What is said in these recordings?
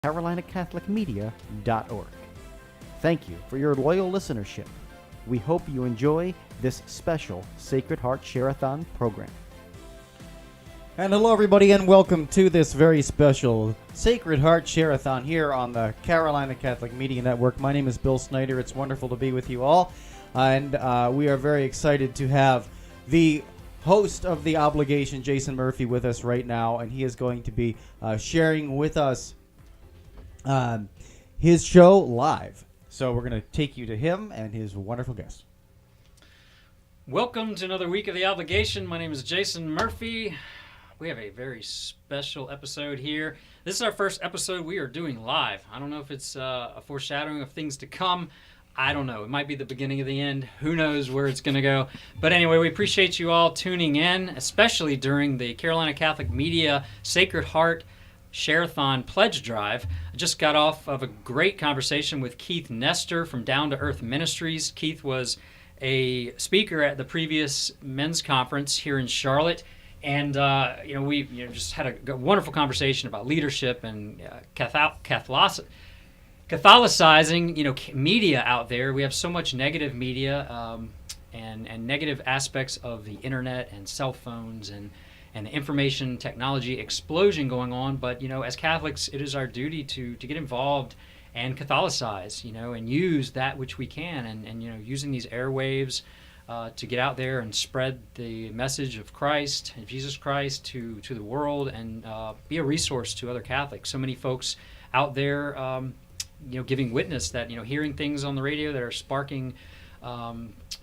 carolinacatholicmedia.org. Thank you for your loyal listenership. We hope you enjoy this special Sacred Heart Share-A-Thon program. And hello, everybody, and welcome to this very special Sacred Heart Share-A-Thon here on the Carolina Catholic Media Network. My name is Bill Snyder. It's wonderful to be with you all, and we are very excited to have the host of the obligation, Jason Murphy, with us right now, and he is going to be sharing with us his show live. So we're going to take you to him and his wonderful guest. Welcome to another week of the obligation. My name is Jason Murphy. We have a very special episode here. This is our first episode we are doing live. I don't know if it's a foreshadowing of things to come. I don't know. It might be the beginning of the end. Who knows where it's going to go. But anyway, we appreciate you all tuning in, especially during the Carolina Catholic Media Sacred Heart Share-A-Thon Pledge Drive. I just got off of a great conversation with Keith Nestor from Down to Earth Ministries. Keith was a speaker at the previous men's conference here in Charlotte. And, we just had a wonderful conversation about leadership and Catholicizing, media out there. We have so much negative media and negative aspects of the internet and cell phones and the information technology explosion going on. But, as Catholics, it is our duty to get involved and Catholicize, and use that which we can. And using these airwaves to get out there and spread the message of Christ and Jesus Christ to the world and be a resource to other Catholics. So many folks out there, giving witness that, hearing things on the radio that are sparking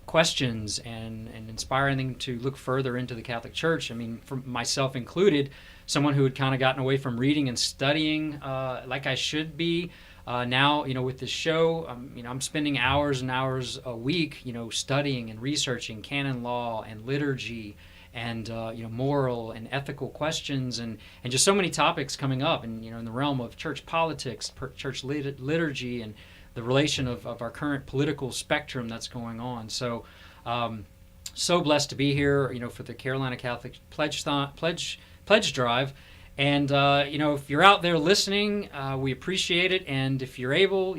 questions and inspiring them to look further into the Catholic Church. I mean, for myself included, someone who had kind of gotten away from reading and studying like I should be. Now, with this show, I'm spending hours and hours a week, studying and researching canon law and liturgy and, moral and ethical questions and just so many topics coming up and, in the realm of church politics, church liturgy, and the relation of our current political spectrum that's going on. So, so blessed to be here, for the Carolina Catholic Pledge Drive. And, if you're out there listening, we appreciate it. And if you're able,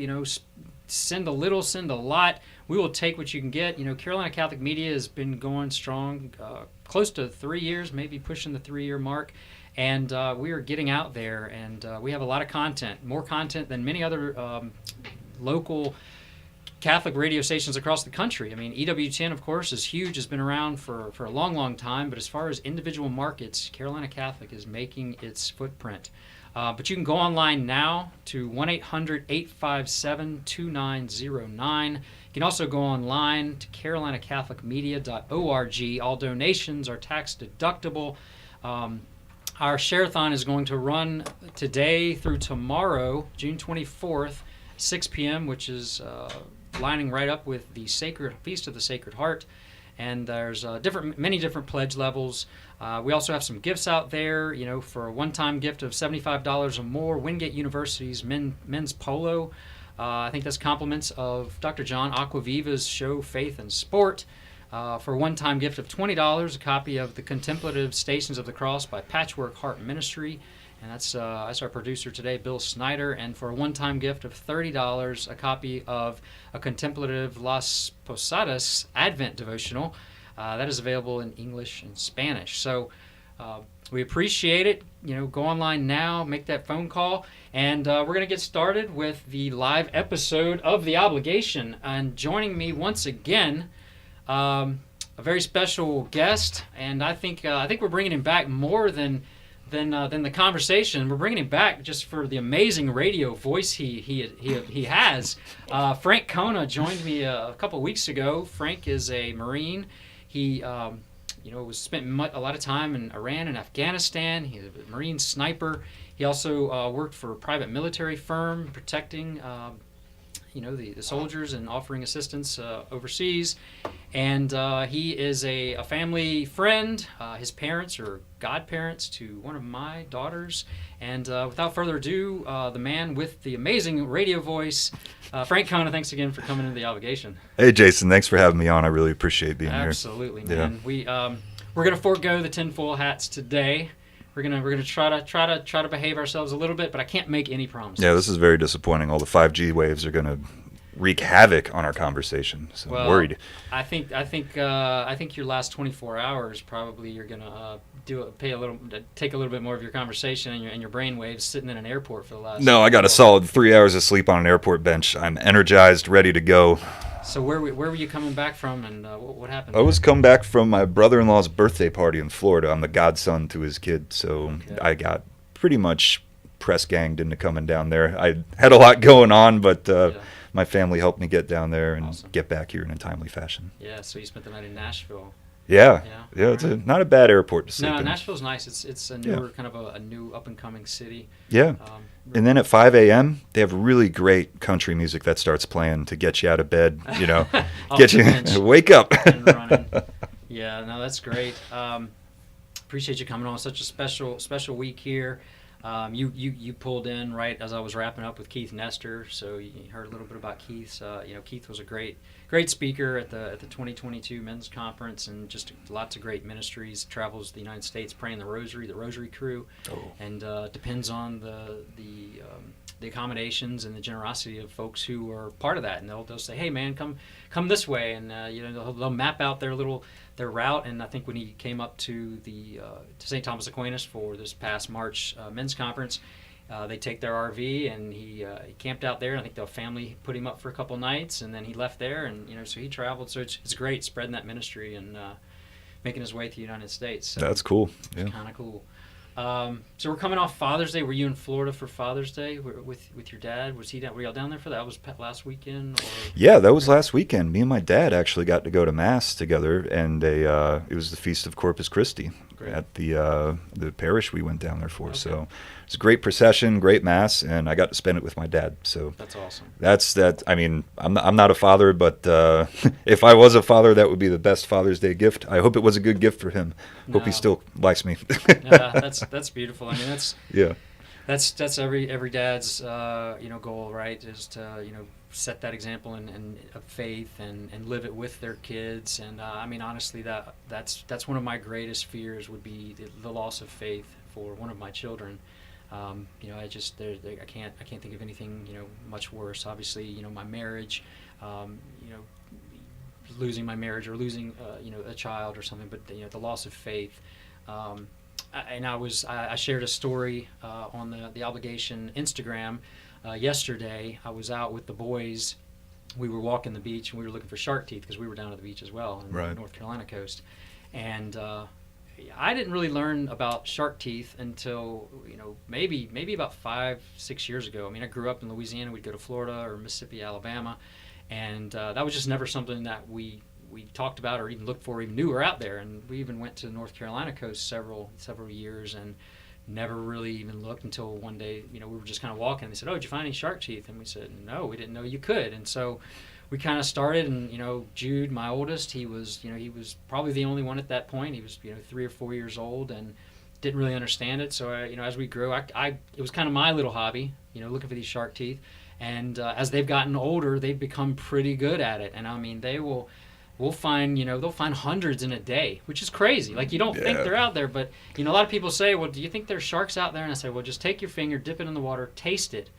send a little, send a lot. We will take what you can get. Carolina Catholic Media has been going strong, close to 3 years, maybe pushing the 3-year mark. And we are getting out there, and we have a lot of content, more content than many other local Catholic radio stations across the country. I mean, EWTN, of course, is huge, has been around for a long, long time, but as far as individual markets, Carolina Catholic is making its footprint. But you can go online now to 1-800-857-2909. You can also go online to carolinacatholicmedia.org. All donations are tax deductible. Our Share-A-Thon is going to run today through tomorrow, June 24th, 6 p.m., which is lining right up with the Feast of the Sacred Heart. And there's many different pledge levels. We also have some gifts out there, for a one-time gift of $75 or more. Wingate University's men's polo. I think that's compliments of Dr. John Aquaviva's show Faith and Sport. For a one-time gift of $20, a copy of The Contemplative Stations of the Cross by Patchwork Heart Ministry. And that's our producer today, Bill Snyder. And for a one-time gift of $30, a copy of A Contemplative Las Posadas Advent Devotional. That is available in English and Spanish. So we appreciate it. Go online now, make that phone call. And we're going to get started with the live episode of The Obligation. And joining me once again, a very special guest. And I think we're bringing him back more than the conversation. We're bringing him back just for the amazing radio voice he has. Frank Kona joined me a couple weeks ago. Frank is a Marine. He spent a lot of time in Iran and Afghanistan. He's a Marine sniper. He also worked for a private military firm protecting the soldiers and offering assistance overseas. And he is a family friend. His parents are godparents to one of my daughters. And without further ado, the man with the amazing radio voice, Frank Kona, thanks again for coming into The Obligation. Hey, Jason, thanks for having me on. I really appreciate being here. Absolutely, man. Yeah. We're going to forego the tinfoil hats today. We're We're gonna try to behave ourselves a little bit, but I can't make any promises. Yeah, this is very disappointing. All the 5G waves are going to wreak havoc on our conversation. So I'm worried. I think your last 24 hours probably you're gonna take a little bit more of your conversation and your brain waves sitting in an airport for the last. No, I got a solid 3 hours of sleep on an airport bench. I'm energized, ready to go. So where were you coming back from, and what happened? I was come back from my brother-in-law's birthday party in Florida. I'm the godson to his kid, so I got pretty much press ganged into coming down there. I had a lot going on, but my family helped me get down there and get back here in a timely fashion. Yeah, so you spent the night in Nashville. Yeah, it's not a bad airport to sleep in. No, Nashville's nice. It's a newer kind of a new up and coming city. Yeah. And then at 5 a.m., they have really great country music that starts playing to get you out of bed, get you wake up. And running. Yeah, no, that's great. Appreciate you coming on. Such a special week here. You pulled in right as I was wrapping up with Keith Nestor, so you heard a little bit about Keith's. Keith was a great speaker at the 2022 men's conference, and just lots of great ministries. Travels the United States praying the Rosary crew, and depends on the accommodations and the generosity of folks who are part of that. And they'll say, hey man, come this way, and they'll map out their route. And I think when he came up to to St. Thomas Aquinas for this past March men's conference, they take their RV, and he camped out there. I think the family put him up for a couple nights, and then he left there, and so he traveled. So it's great spreading that ministry and making his way to the United States. So that's cool. Yeah, it's kind of cool. So we're coming off Father's Day. Were you in Florida for Father's Day with your dad? Was he down? Were y'all down there for that? Was last weekend? Or? Yeah, that was last weekend. Me and my dad actually got to go to Mass together, and it was the Feast of Corpus Christi at the parish we went down there for. Okay. So it was a great procession, great Mass, and I got to spend it with my dad. So that's awesome. That. I mean, I'm not a father, but if I was a father, that would be the best Father's Day gift. I hope it was a good gift for him. Hope he still likes me. That's beautiful. I mean, that's every dad's goal, right? Is to set that example of faith and live it with their kids. And I mean, honestly, that's one of my greatest fears would be the loss of faith for one of my children. I can't think of anything much worse. Obviously, my marriage, losing my marriage or losing a child or something, but the loss of faith. I shared a story on the Obligation Instagram yesterday. I was out with the boys. We were walking the beach, and we were looking for shark teeth because we were down at the beach as well on the North Carolina coast. And I didn't really learn about shark teeth until maybe about 5-6 years ago. I mean, I grew up in Louisiana. We'd go to Florida or Mississippi, Alabama, and that was just never something that we talked about or even looked for, or even knew were out there. And we even went to the North Carolina coast several years and never really even looked until one day, we were just kind of walking, and they said, "Oh, did you find any shark teeth?" And we said, "No, we didn't know you could." And so we kind of started, and Jude, my oldest, he was probably the only one at that point. He was 3 or 4 years old and didn't really understand it. So as we grew, it was kind of my little hobby, looking for these shark teeth. And as they've gotten older, they've become pretty good at it. And I mean, they'll find hundreds in a day, which is crazy. Like, you don't think they're out there, but a lot of people say, "Well, do you think there's sharks out there?" And I say, "Well, just take your finger, dip it in the water, taste it,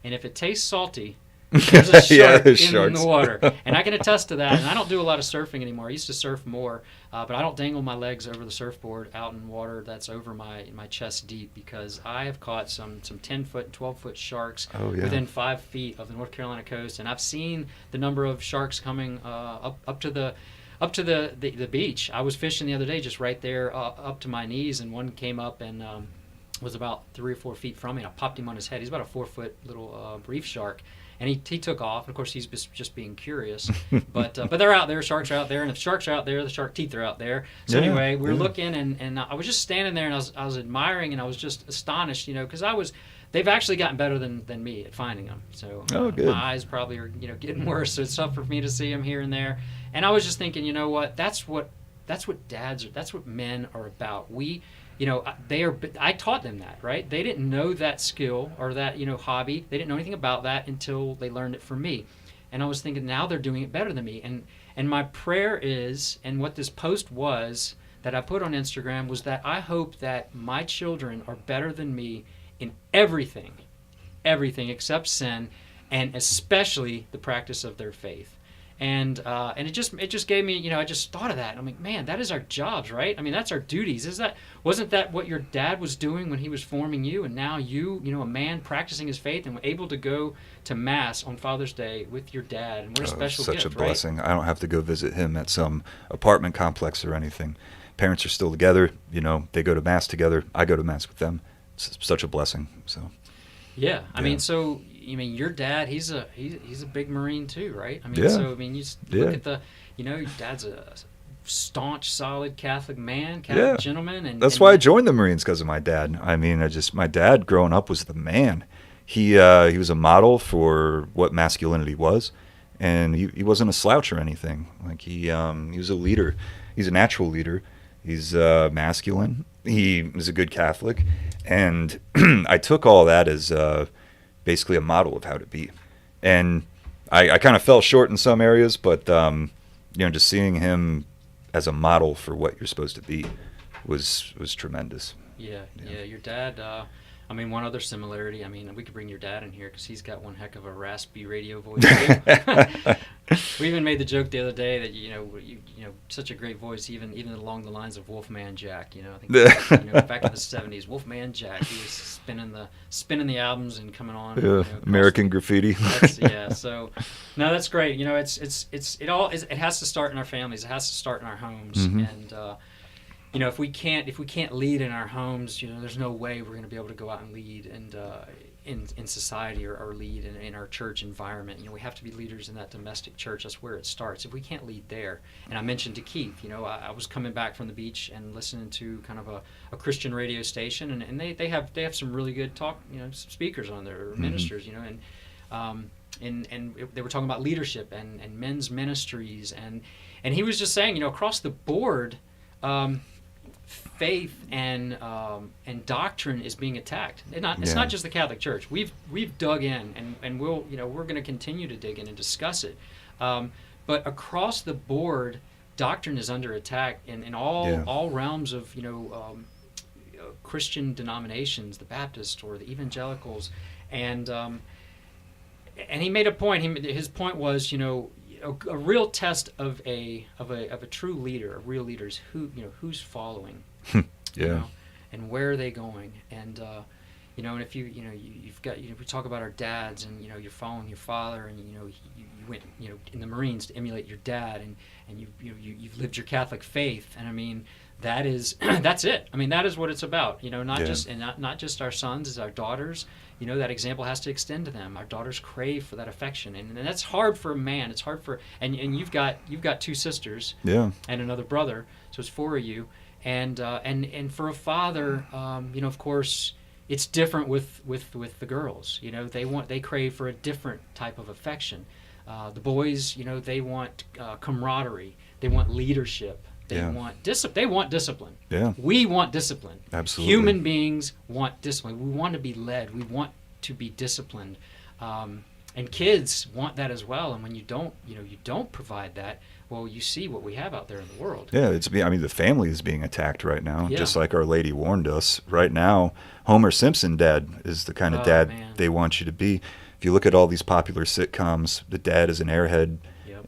and if it tastes salty, there's a shark in the water." And I can attest to that. And I don't do a lot of surfing anymore. I used to surf more, but I don't dangle my legs over the surfboard out in water that's over my chest deep, because I have caught some 10-foot and 12-foot sharks within 5 feet of the North Carolina coast, and I've seen the number of sharks coming up to the beach. I was fishing the other day, just right there up to my knees, and one came up and was about 3 or 4 feet from me, and I popped him on his head. He's about a 4-foot little reef shark. And he took off, and of course he's just being curious. But they're out there, sharks are out there, and if sharks are out there, the shark teeth are out there. So anyway, we were looking, and I was just standing there, and I was admiring, and I was just astonished, because they've actually gotten better than me at finding them. So my eyes probably are getting worse, so it's tough for me to see them here and there. And I was just thinking, that's what men are about. I taught them that, right? They didn't know that skill or that, hobby. They didn't know anything about that until they learned it from me. And I was thinking, now they're doing it better than me. And my prayer is, and what this post was that I put on Instagram was that I hope that my children are better than me in everything except sin, and especially the practice of their faith. And it just gave me, I just thought of that. I'm like, man, that is our jobs, right? I mean, that's our duties. Wasn't that what your dad was doing when he was forming you? And now you, a man practicing his faith and able to go to Mass on Father's Day with your dad. And what a special gift, such a right? blessing. I don't have to go visit him at some apartment complex or anything. Parents are still together. They go to Mass together. I go to Mass with them. It's such a blessing. So. Yeah, I mean, so your dad, he's a big Marine too, right? I mean, yeah. so you just look at your dad's a staunch, solid Catholic man, Catholic gentleman, and that's why I joined the Marines, because of my dad. I mean, my dad growing up was the man. He was a model for what masculinity was, and he wasn't a slouch or anything. Like he was a leader. He's a natural leader. He's masculine. He is a good Catholic. And I took all that as basically a model of how to be. And I kind of fell short in some areas, but just seeing him as a model for what you're supposed to be was tremendous. Yeah. Your dad, one other similarity, we could bring your dad in here because he's got one heck of a raspy radio voice too. We even made the joke the other day that you such a great voice, even along the lines of Wolfman Jack. I think back in the '70s, Wolfman Jack, he was spinning the albums and coming on. American Graffiti. So no, that's great. It has to start in our families. It has to start in our homes, and if we can't lead in our homes, there's no way we're going to be able to go out and lead and in society or lead in our church environment. We have to be leaders in that domestic church. That's where it starts. If we can't lead there, and I mentioned to Keith, I was coming back from the beach and listening to kind of a Christian radio station, and they have some really good talk, speakers on there, ministers, and they were talking about leadership and men's ministries, and he was just saying, across the board, faith and doctrine is being attacked. It's not just the Catholic Church. We've dug in, and we're going to continue to dig in and discuss it. But across the board, doctrine is under attack in all realms of Christian denominations, the Baptists or the evangelicals, and he made a point. His point was, a real test of a true leader, a real leader, is who's following, and where are they going, and and if you've got we talk about our dads, and you're following your father, and you went in the Marines to emulate your dad, and you've lived your Catholic faith, and that is that's it. That is what it's about. Not just our sons, it's our daughters. That example has to extend to them. Our daughters crave for that affection, and that's hard for a man. It's hard for and you've got two sisters, and another brother, so it's 4 of you, and for a father, of course, it's different with the girls. They crave for a different type of affection. The boys, they want camaraderie. They want leadership. They want discipline. Yeah. We want discipline. Absolutely. Human beings want discipline. We want to be led. We want to be disciplined. And kids want that as well. And when you don't provide that, well, you see what we have out there in the world. Yeah, the family is being attacked right now, just like Our Lady warned us. Right now, Homer Simpson dad is the kind of dad they want you to be. If you look at all these popular sitcoms, the dad is an airhead.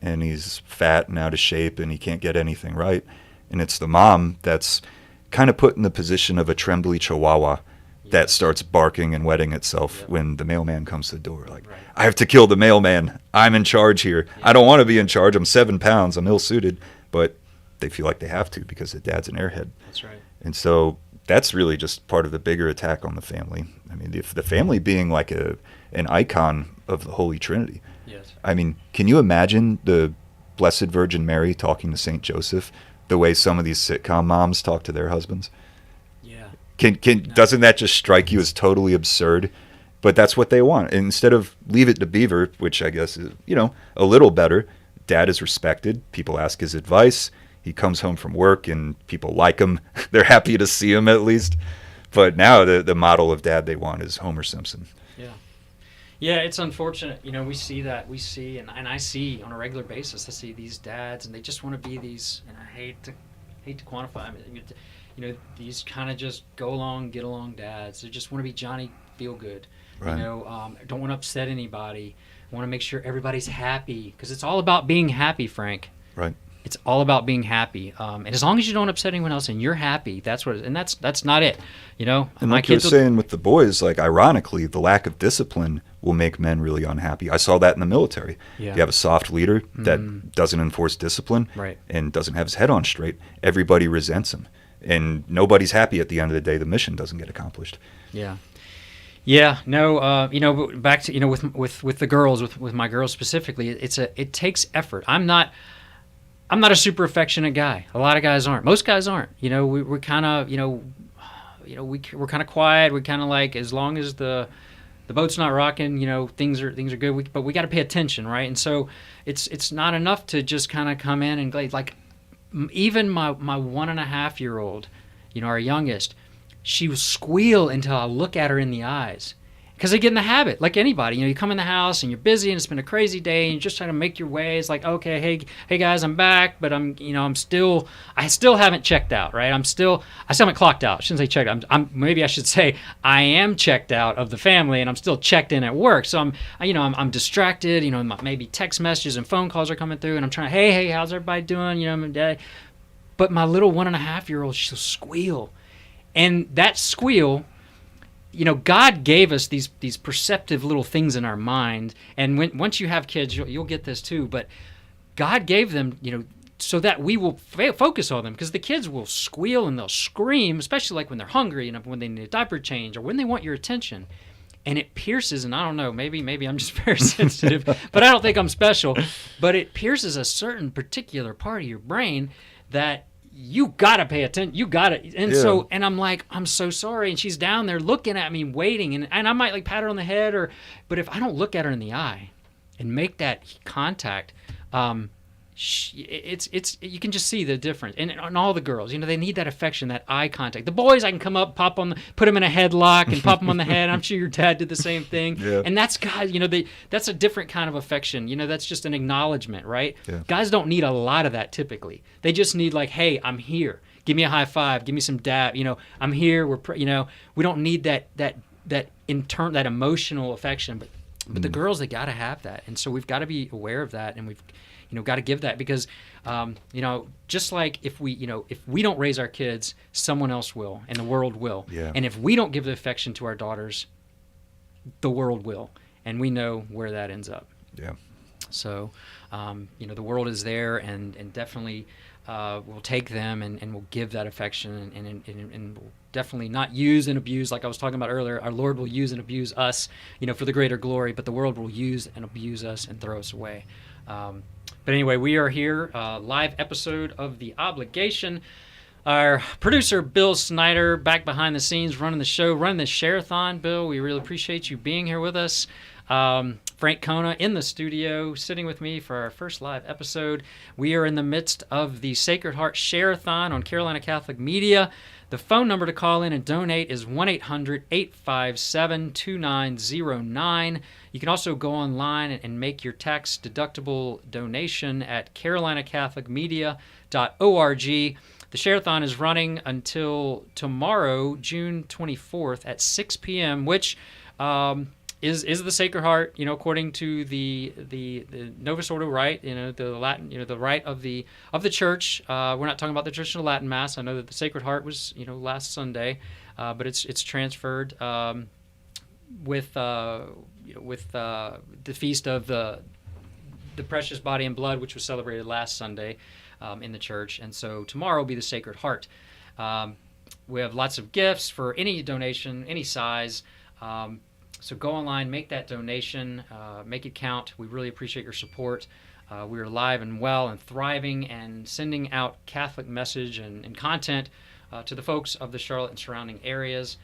And he's fat and out of shape, and he can't get anything right. And it's the mom that's kind of put in the position of a trembly chihuahua that starts barking and wetting itself when the mailman comes to the door. Like, I have to kill the mailman. I'm in charge here. I don't want to be in charge. I'm 7 pounds. I'm ill-suited. But they feel like they have to because the dad's an airhead. That's right. And so that's really just part of the bigger attack on the family. The family being like an icon of the Holy Trinity. Yes. Can you imagine the Blessed Virgin Mary talking to Saint Joseph the way some of these sitcom moms talk to their husbands? Yeah. Doesn't that just strike you as totally absurd? But that's what they want. And instead of Leave It to Beaver, which I guess is, a little better, dad is respected. People ask his advice. He comes home from work and people like him. They're happy to see him at least. But now the model of dad they want is Homer Simpson. Yeah, it's unfortunate. We see that. And I see on a regular basis, I see these dads, and they just want to be these, and I hate hate to quantify. I mean, these kind of just go along, get along dads. They just want to be Johnny feel good. Right. Don't want to upset anybody. Want to make sure everybody's happy, because it's all about being happy, Frank. Right. It's all about being happy, and as long as you don't upset anyone else and you're happy, that's what. And that's not it, And my like you were kids saying with the boys, like ironically, the lack of discipline will make men really unhappy. I saw that in the military. Yeah. You have a soft leader that doesn't enforce discipline, Right. and doesn't have his head on straight. Everybody resents him, and nobody's happy at the end of the day. The mission doesn't get accomplished. Yeah. Yeah, no, but back to with the girls, with my girls specifically, it takes effort. I'm not a super affectionate guy. A lot of guys aren't. Most guys aren't. We're kind of we're kind of quiet. We're kind of like, as long as the boat's not rocking, things are good. But we got to pay attention, right? And so it's not enough to just kind of come in and like even my 1.5-year-old, our youngest. She will squeal until I look at her in the eyes, because they get in the habit, like anybody. You come in the house and you're busy and it's been a crazy day and you're just trying to make your way. It's like, okay, hey guys, I'm back, but I still haven't checked out, right? I still haven't clocked out. I shouldn't say checked out. Maybe I should say I am checked out of the family and I'm still checked in at work. So I'm distracted. Maybe text messages and phone calls are coming through, and I'm trying, hey, how's everybody doing? But my little 1.5-year-old, she'll squeal. And that squeal, God gave us these perceptive little things in our mind. And once you have kids, you'll get this too. But God gave them, so that we will focus on them, because the kids will squeal and they'll scream, especially like when they're hungry and when they need a diaper change or when they want your attention. And it pierces, and I don't know, maybe I'm just very sensitive, but I don't think I'm special. But it pierces a certain particular part of your brain that you gotta pay attention. You gotta, and Yeah. and I'm like, I'm so sorry, and she's down there looking at me, waiting, and I might like pat her on the head, but if I don't look at her in the eye and make that contact, it's you can just see the difference. And all the girls, they need that affection, that eye contact. The boys, I can come up, put them in a headlock and pop them on the head. I'm sure your dad did the same thing. Yeah. And that's guys, that's a different kind of affection. That's just an acknowledgement, right? Yeah. Guys don't need a lot of that typically. They just need like, hey, I'm here. Give me a high five. Give me some dab. I'm here. We don't need that emotional affection, but the girls, they got to have that. And so we've got to be aware of that, and we've got to give that, because just like if we don't raise our kids, someone else will, and the world will. Yeah. And if we don't give the affection to our daughters, the world will, and we know where that ends up. Yeah. So the world is there, and definitely we'll take them and we'll give that affection, and we'll definitely not use and abuse, like I was talking about earlier. Our Lord will use and abuse us, for the greater glory, but the world will use and abuse us and throw us away. But anyway, we are here, live episode of The Obligation. Our producer, Bill Snyder, back behind the scenes, running the show, running the Share-A-Thon. Bill, we really appreciate you being here with us. Frank Kona in the studio, sitting with me for our first live episode. We are in the midst of the Sacred Heart Share-A-Thon on Carolina Catholic Media. The phone number to call in and donate is 1-800-857-2909. You can also go online and make your tax-deductible donation at carolinacatholicmedia.org. The Share-A-Thon is running until tomorrow, June 24th at 6 p.m., which is the Sacred Heart, according to the Novus Ordo rite, the Latin, the rite of the Church. We're not talking about the traditional Latin Mass. I know that the Sacred Heart was, last Sunday, but it's transferred with the feast of the Precious Body and Blood, which was celebrated last Sunday in the church, and so tomorrow will be the Sacred Heart. We have lots of gifts for any donation, any size. So go online, make that donation, make it count. We really appreciate your support. We are alive and well and thriving and sending out Catholic message and content to the folks of the Charlotte and surrounding areas.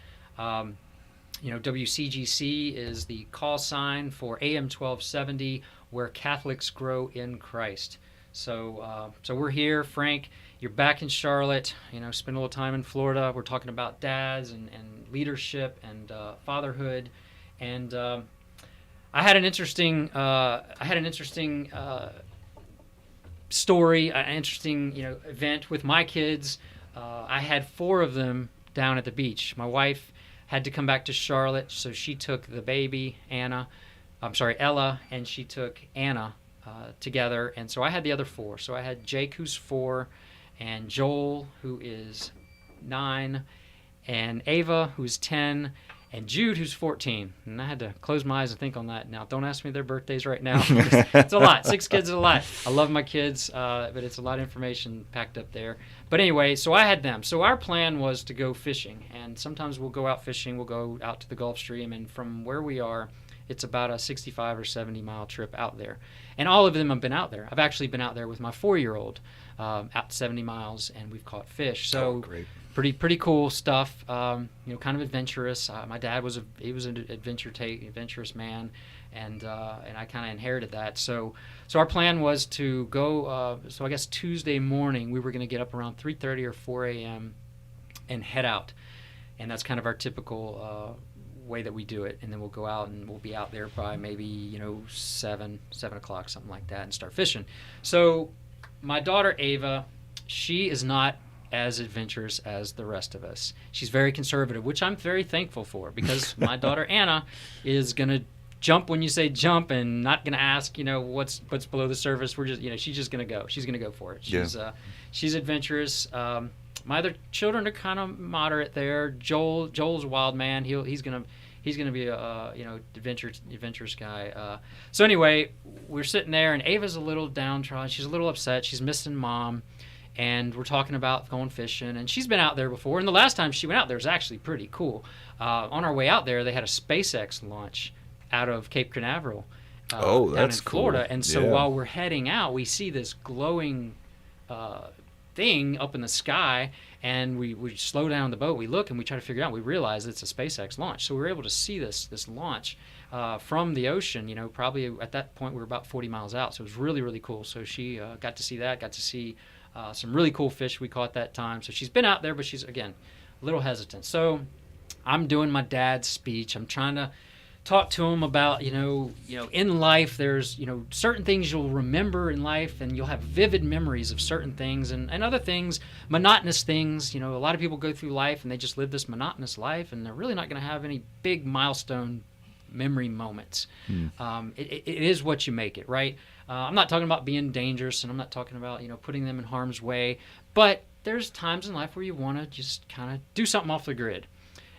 WCGC is the call sign for AM 1270, where Catholics grow in Christ. So we're here. Frank, you're back in Charlotte. Spend a little time in Florida. We're talking about dads and leadership and fatherhood. And I had an interesting story, an interesting event with my kids. I had 4 of them down at the beach. My wife had to come back to Charlotte, so she took the baby Ella, and she took Anna together, and so I had the other 4. So I had Jake, who's 4, and Joel, who is 9, and Ava, who's 10, and Jude, who's 14. And I had to close my eyes and think on that. Now, don't ask me their birthdays right now. It's a lot. 6 kids is a lot. I love my kids, but it's a lot of information packed up there. But anyway, so I had them. So our plan was to go fishing. And sometimes we'll go out fishing. We'll go out to the Gulf Stream. And from where we are, it's about a 65 or 70-mile trip out there. And all of them have been out there. I've actually been out there with my 4-year-old out 70 miles, and we've caught fish. So great. Pretty cool stuff. Kind of adventurous. My dad was an adventurous man, and I kind of inherited that. So our plan was to go. So I guess Tuesday morning we were going to get up around 3:30 or 4 a.m. and head out, and that's kind of our typical way that we do it. And then we'll go out and we'll be out there by maybe 7 o'clock, something like that, and start fishing. So my daughter Ava, she is not as adventurous as the rest of us. She's very conservative, which I'm very thankful for, because my daughter Anna is going to jump when you say jump and not going to ask, what's below the surface. We're just, she's just going to go. She's going to go for it. She's adventurous. My other children are kind of moderate there. Joel's a wild man. He's going to be a adventurous guy. So anyway, we're sitting there, and Ava's a little downtrodden. She's a little upset. She's missing Mom. And we're talking about going fishing, and she's been out there before. And the last time she went out there was actually pretty cool. On our way out there, they had a SpaceX launch out of Cape Canaveral down in Florida. Cool. And so while we're heading out, we see this glowing thing up in the sky, and we slow down the boat. We look, and we try to figure out. We realize it's a SpaceX launch. So we were able to see this launch from the ocean. Probably at that point we were about 40 miles out. So it was really, really cool. So she got to see that, got to see some really cool fish we caught that time. So she's been out there, but she's, again, a little hesitant. So I'm doing my dad's speech. I'm trying to talk to him about, in life, there's, certain things you'll remember in life, and you'll have vivid memories of certain things, and other things, monotonous things. A lot of people go through life and they just live this monotonous life, and they're really not going to have any big milestone memory moments. It is what you make it, right? I'm not talking about being dangerous, and I'm not talking about putting them in harm's way, but there's times in life where you want to just kind of do something off the grid.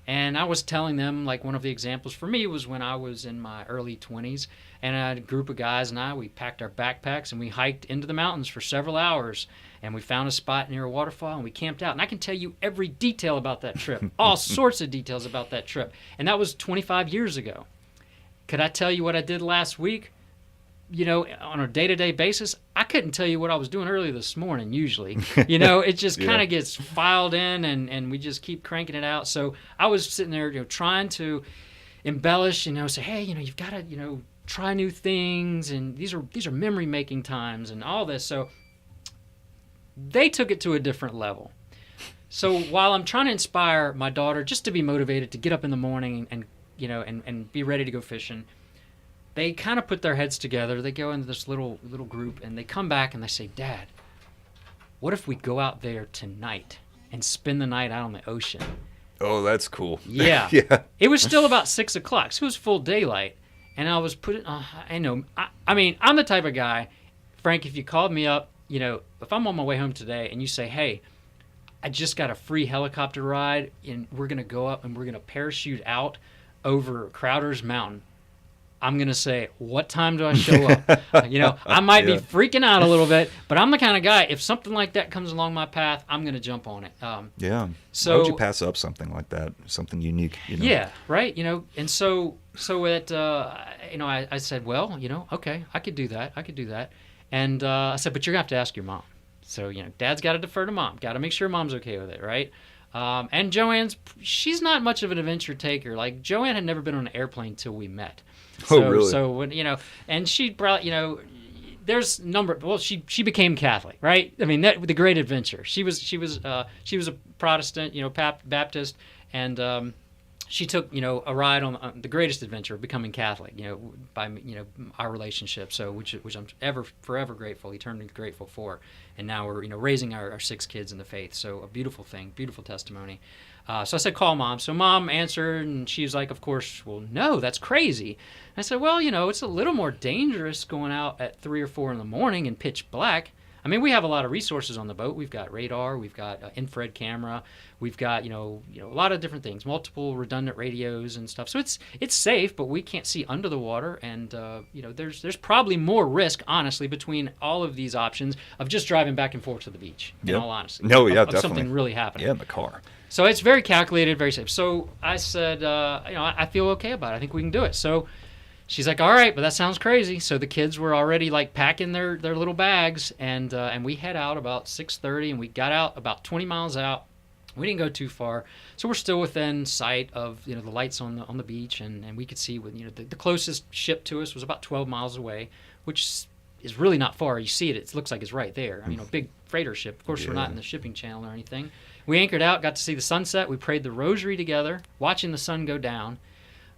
And I was telling them, like, one of the examples for me was when I was in my early 20s, and I had a group of guys and we packed our backpacks and we hiked into the mountains for several hours, and we found a spot near a waterfall and we camped out. And I can tell you every detail about that trip, all sorts of details about that trip. And that was 25 years ago. Could I tell you what I did last week? On a day-to-day basis, I couldn't tell you what I was doing early this morning, usually. It just kind of gets filed in, and we just keep cranking it out. So I was sitting there, trying to embellish, say, hey, you've got to, try new things, and these are memory-making times and all this. So they took it to a different level. So while I'm trying to inspire my daughter just to be motivated to get up in the morning and be ready to go fishing, they kind of put their heads together. They go into this little group, and they come back and they say, Dad, what if we go out there tonight and spend the night out on the ocean? Oh, that's cool. Yeah. Yeah. It was still about 6 o'clock, so it was full daylight. And I was putting, I know, I mean, I'm the type of guy, Frank, if you called me up, if I'm on my way home today and you say, hey, I just got a free helicopter ride, and we're going to go up and we're going to parachute out over Crowder's Mountain, I'm going to say, what time do I show up? I might be freaking out a little bit, but I'm the kind of guy, if something like that comes along my path, I'm going to jump on it. So why would you pass up something like that, something unique? Yeah, right. And so it, I said, well, okay, I could do that. And I said, but you're going to have to ask your mom. So, Dad's got to defer to Mom. Got to make sure Mom's okay with it, right? And she's not much of an adventure taker. Like, Joanne had never been on an airplane till we met. Oh, really? So when and she brought, there's she became Catholic, right? I mean, the great adventure. She was a Protestant, Baptist, and she took, a ride on the greatest adventure of becoming Catholic, by, our relationship. So, which I'm forever grateful, eternally grateful for. And now we're, raising our 6 kids in the faith. So a beautiful thing, beautiful testimony. So I said, call Mom. So Mom answered, and she was like, of course, well, no, that's crazy. And I said, well, it's a little more dangerous going out at 3 or 4 in the morning in pitch black. I mean, we have a lot of resources on the boat. We've got radar, we've got infrared camera, we've got a lot of different things, multiple redundant radios and stuff. So it's safe, but we can't see under the water, and there's probably more risk, honestly, between all of these options of just driving back and forth to the beach. In all honesty, no, yeah, of definitely something really happening. Yeah, in the car. So it's very calculated, very safe. So I said, I feel okay about it. I think we can do it. So she's like, all right, but that sounds crazy. So the kids were already like packing their little bags, and we head out about 6:30, and we got out about 20 miles out. We didn't go too far, so we're still within sight of the lights on the beach, and we could see the closest ship to us was about 12 miles away, which is really not far. You see it; it looks like it's right there. I mean, a big freighter ship. Of course, we're not in the shipping channel or anything. We anchored out, got to see the sunset. We prayed the rosary together, watching the sun go down.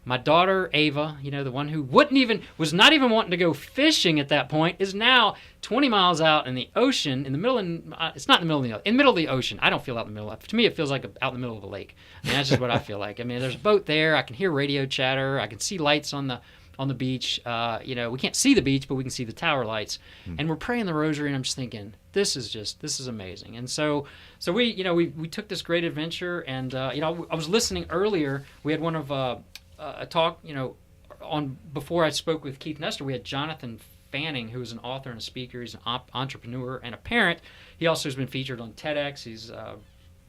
My daughter, Ava, the one who was not even wanting to go fishing at that point, is now 20 miles out in the ocean, in the middle it's not in the middle of the ocean. I don't feel out in the middle. To me, it feels like out in the middle of a lake. I mean, that's just what I feel like. I mean, there's a boat there. I can hear radio chatter. I can see lights on the beach. We can't see the beach, but we can see the tower lights. And we're praying the rosary, and I'm just thinking, this is amazing. And so we took this great adventure, and I was listening earlier. We had one of a talk, on before I spoke with Keith Nestor. We had Jonathan Fanning, who is an author and a speaker. He's an entrepreneur and a parent. He also has been featured on TEDx. He's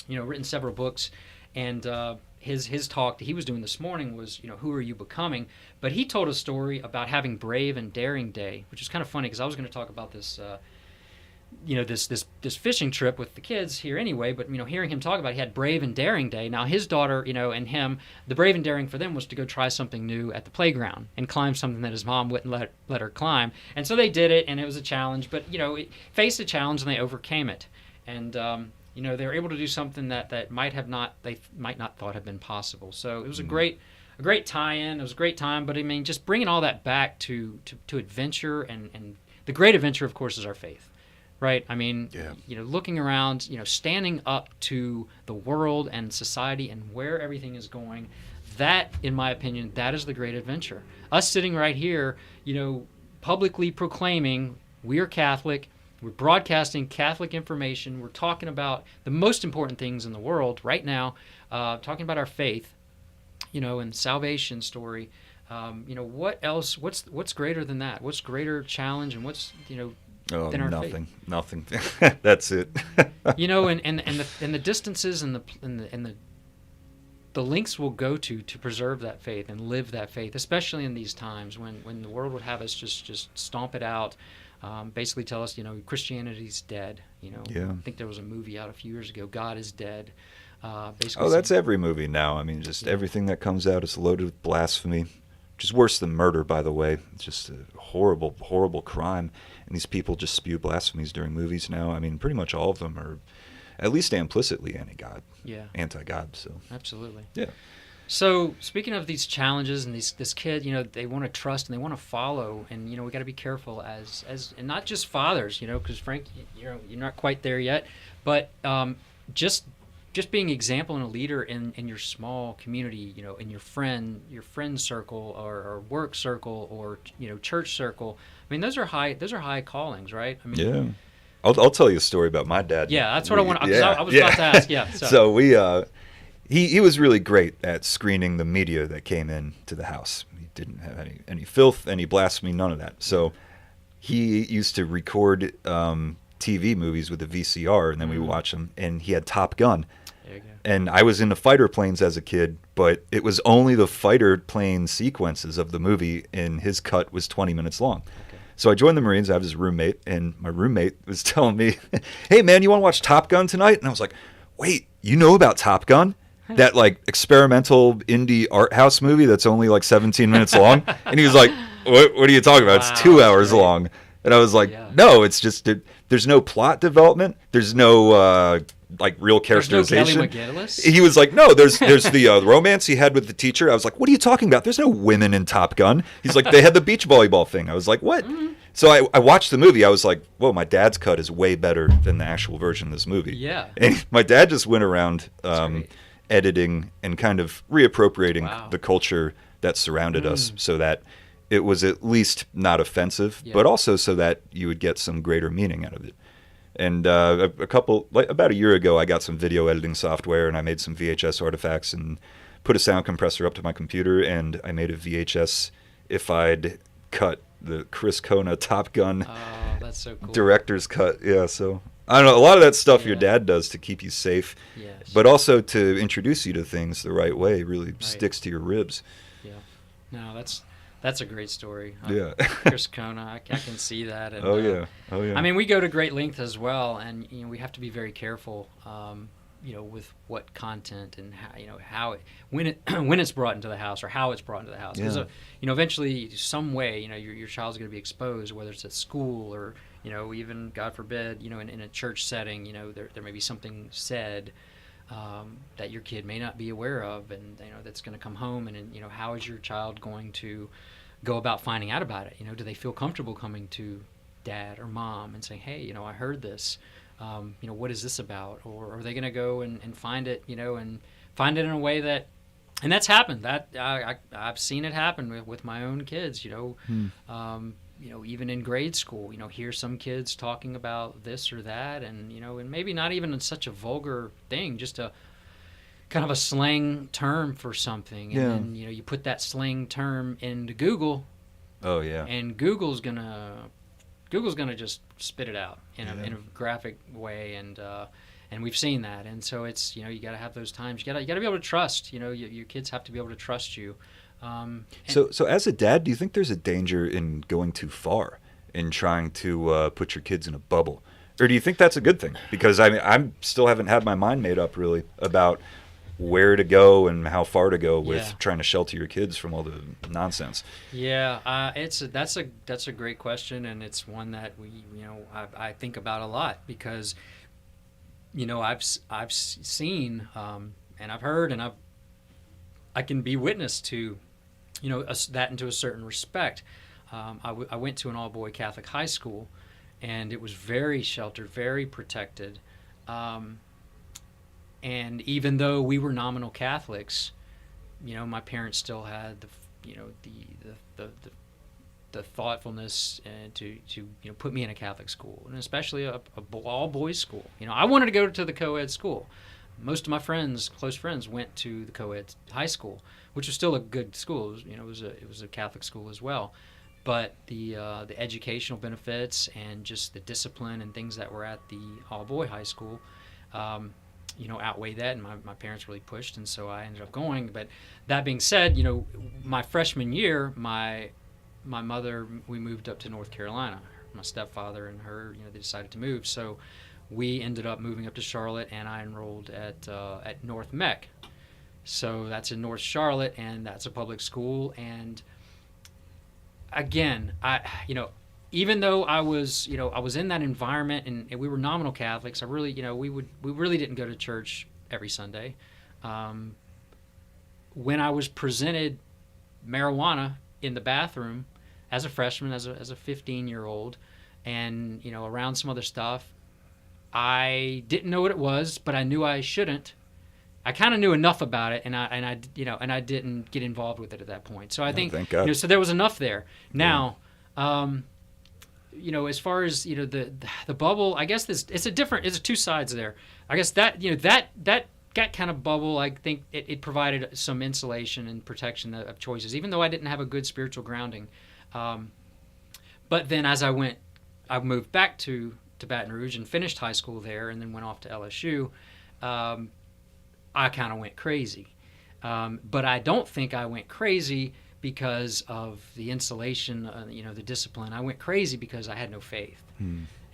written several books, and his talk that he was doing this morning was, who are you becoming? But he told a story about having Brave and Daring Day, which is kind of funny because I was going to talk about this. This fishing trip with the kids here anyway, but hearing him talk about it, he had Brave and Daring Day. Now his daughter, and him, the brave and daring for them was to go try something new at the playground and climb something that his mom wouldn't let her climb. And so they did it, and it was a challenge, but it faced a challenge and they overcame it. And they were able to do something that they might not thought had been possible. So it was a great tie-in. It was a great time, but I mean, just bringing all that back to adventure, and the great adventure, of course, is our faith. Right? I mean, looking around, standing up to the world and society and where everything is going, that, in my opinion, that is the great adventure. Us sitting right here, publicly proclaiming we are Catholic, we're broadcasting Catholic information, we're talking about the most important things in the world right now, talking about our faith, and salvation story. What else? What's greater than that? What's greater challenge, and what's, Oh, than our nothing. faith. Nothing. That's it. And the distances and the lengths we'll go to preserve that faith and live that faith, especially in these times when the world would have us just stomp it out, basically tell us Christianity's dead. Yeah. I think there was a movie out a few years ago, God is Dead. Basically, that's every movie now. I mean, just everything that comes out is loaded with blasphemy. Which is worse than murder, by the way. It's just a horrible, horrible crime. And these people just spew blasphemies during movies now. I mean, pretty much all of them are at least implicitly anti-God. So absolutely. Yeah. So speaking of these challenges and this kid, they want to trust and they want to follow, and we got to be careful as and not just fathers, because Frank, you're not quite there yet, but just being an example and a leader in your small community, in your friend circle or work circle or church circle. I mean, those are high callings, right? I mean, yeah. I'll tell you a story about my dad. Yeah, that's what I want. I was about to ask. Yeah. So we he was really great at screening the media that came in to the house. He didn't have any filth, any blasphemy, none of that. So he used to record TV movies with a VCR, and then we would watch them. And he had Top Gun. There you go. And I was into fighter planes as a kid, but it was only the fighter plane sequences of the movie, and his cut was 20 minutes long. Okay. So I joined the Marines. I have his roommate, and my roommate was telling me, hey, man, you want to watch Top Gun tonight? And I was like, wait, you know about Top Gun? That like experimental indie art house movie that's only like 17 minutes long? And he was like, what are you talking about? Wow, it's 2 hours long. And I was like, no, it's just there's no plot development. There's no like real There's no Kelly characterization. McGillis? He was like, no, there's the romance he had with the teacher. I was like, what are you talking about? There's no women in Top Gun. He's like, they had the beach volleyball thing. I was like, what? Mm-hmm. So I watched the movie. I was like, whoa, my dad's cut is way better than the actual version of this movie. Yeah. And my dad just went around great. editing and kind of reappropriating Wow. the culture that surrounded us so that it was at least not offensive, Yeah. but also so that you would get some greater meaning out of it. And about a year ago, I got some video editing software, and I made some VHS artifacts and put a sound compressor up to my computer, and I made a VHS if I'd cut the Chris Kona Top Gun Oh, that's so cool. director's cut. Yeah, so I don't know. A lot of that stuff your Yeah. dad does to keep you safe, Yes. but also to introduce you to things the right way really sticks to your ribs. Yeah. No, that's a great story. Yeah. Chris Kona, I can see that. And, Oh yeah. I mean, we go to great length as well, and we have to be very careful, with what content and how when it's brought into the house or how it's brought into the house. Because Yeah. eventually, some way, your child's going to be exposed, whether it's at school or even God forbid, in a church setting, there may be something said that your kid may not be aware of, and that's going to come home, and how is your child going to go about finding out about it? Do they feel comfortable coming to dad or mom and saying, hey, I heard this, what is this about? Or are they going to go and find it, and find it in a way that, and that's happened. That I've seen it happen with my own kids. Even in grade school, hear some kids talking about this or that, and and maybe not even in such a vulgar thing, just a kind of a slang term for something, and then you put that slang term into Google, Oh yeah. and Google's gonna just spit it out in a graphic way, and we've seen that, and so it's you got to have those times. You got to be able to trust. Your kids have to be able to trust you. So as a dad, do you think there's a danger in going too far in trying to put your kids in a bubble, or do you think that's a good thing? Because I'm still haven't had my mind made up really about where to go and how far to go with trying to shelter your kids from all the nonsense. Yeah, that's a great question, and it's one that I think about a lot, because I've seen and I've heard, and I can be witness to that into a certain respect. I went to an all-boy Catholic high school, and it was very sheltered, very protected. And even though we were nominal Catholics, my parents still had the thoughtfulness to put me in a Catholic school, and especially a all boys school. I wanted to go to the co-ed school. Most of my close friends, went to the co-ed high school, which was still a good school. It was a Catholic school as well. But the educational benefits and just the discipline and things that were at the all-boy high school, outweigh that, and my parents really pushed, and so I ended up going. But that being said, my freshman year, my mother, we moved up to North Carolina. My stepfather and her, they decided to move, so we ended up moving up to Charlotte, and I enrolled at North Mech. So that's in North Charlotte, and that's a public school. And again, even though I was in that environment, and we were nominal Catholics, I really, we really didn't go to church every Sunday. When I was presented marijuana in the bathroom as a freshman, as a 15-year-old, and around some other stuff, I didn't know what it was, but I knew I shouldn't. I kind of knew enough about it, and I didn't get involved with it at that point. So I think, thank God. so there was enough there. Now, as far as the bubble, I guess it's two sides there. I guess that that kind of bubble, I think it provided some insulation and protection of choices, even though I didn't have a good spiritual grounding. But then as I moved back to Baton Rouge and finished high school there, and then went off to LSU. I kind of went crazy. But I don't think I went crazy because of the insulation, the discipline. I went crazy because I had no faith.